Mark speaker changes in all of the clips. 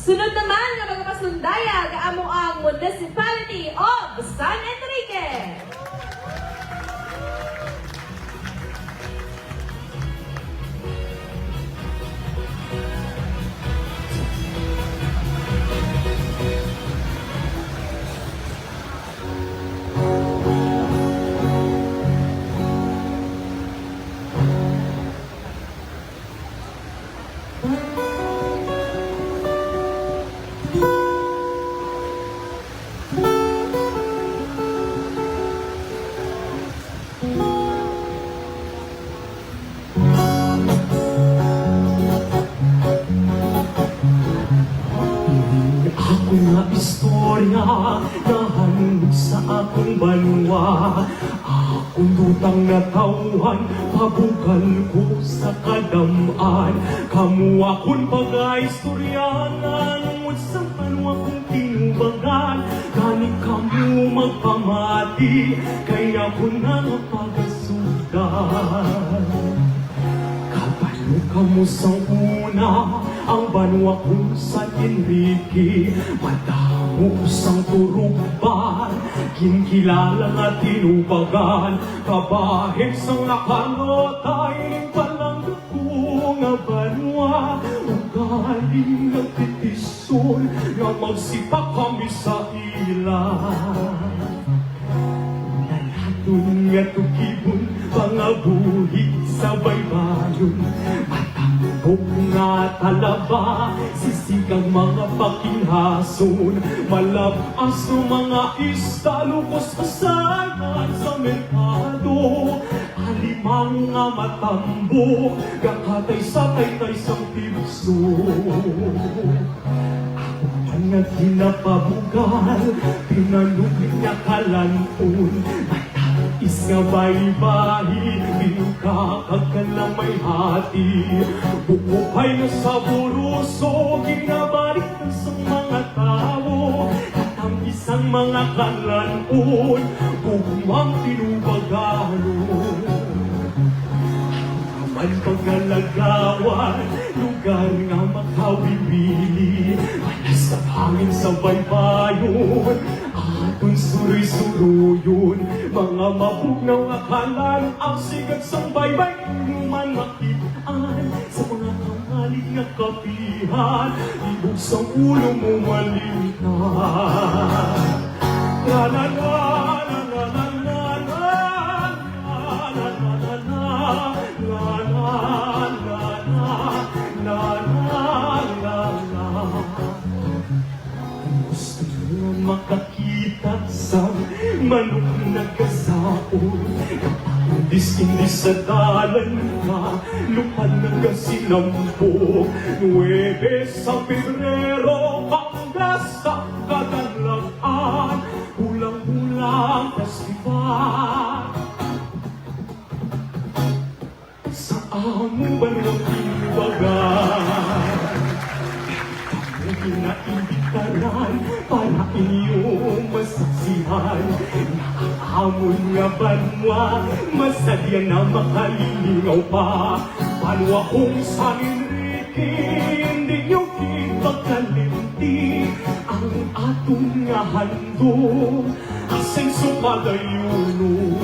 Speaker 1: Sunod naman nga magpasundaya kaamo ang Municipality of San Enrique.
Speaker 2: Akong nga istorya nahanod sa akong banwa. Akong dutang natawan, pabukal ko sa kadamaan. Kamu akong pag-aistoryanan, sa banwa kong tinubagan. Kani kamu magpamati, kaya ko na napagasudan. Kabalo kamu sa una, ang banwa kong San Enrique. Madamo sang turugban, kinkilala nga tinubagan. Kabahig sang nakanotay, palang ko nga banwa. Ugaling ng titisol, nga magsipak kami sa ilan. Nalaton nga tukibon, pangabuhig sa baybayon. Matambok nga talaba, sisigang mga pakinhason. Malabas ng mga isda, lukos kasayan sa merkado. Alimang nga matambok, kakatay sa taytay sa pibso. Mga ginapabugal, pinanubig niya kalanpon. Matapis nga baybahi, pinukakag na may hati. Bukupay na sa buruso, ginabalik na sa mga tao. Katangis ang mga kalanpon, bugumang tinubaganon. Ang pagalagawan, lugar nga makawibili. Manas sa hangin sa baybayon, aton suroy-suroyon. Mga mabugnaw akalan, ang sigat sa baybay, man makitaan. Sa mga kamalig na kapihan, ibog sa ulo mo malintan. Makakita sa manok na kasaon. Indis-indis sa dalan ka, lupad na kasinampo. 9 sa Pebrero, panggas sa kadalakan. Hulang-hulang festival. Sa amo ba ng tiniwagan? Pinaimbitaran para inyong masaksihan. Nakaamon nga banwa, masadya na makalilingaw pa. Banwa kong San Enrique, hindi nyo kitakalimti. Ang atong nga handog, asenso palayuno.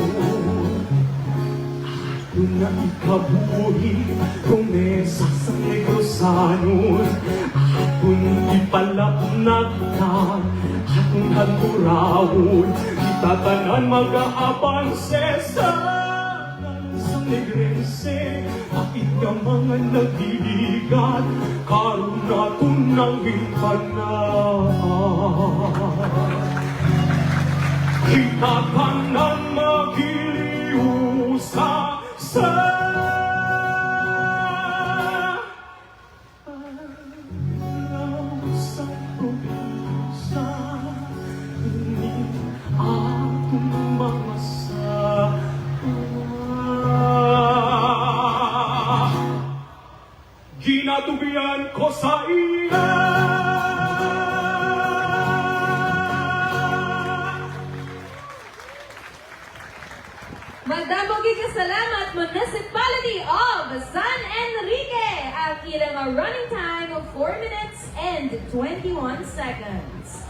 Speaker 2: Ato nga ikabuhi, promesa sa Negrosanon. Atong ipalapnagtan, atong hanturawon. Itatanan mag-aabanse sa Negrense. Bakit nga mga nagiligan, karoon natin ng ipanan. Itatanan magiliw sa ginatubian ko sa iya.
Speaker 1: Magdamog salamat Municipality of San Enrique. Ang ilang running time of 4 minutes and and 21 seconds.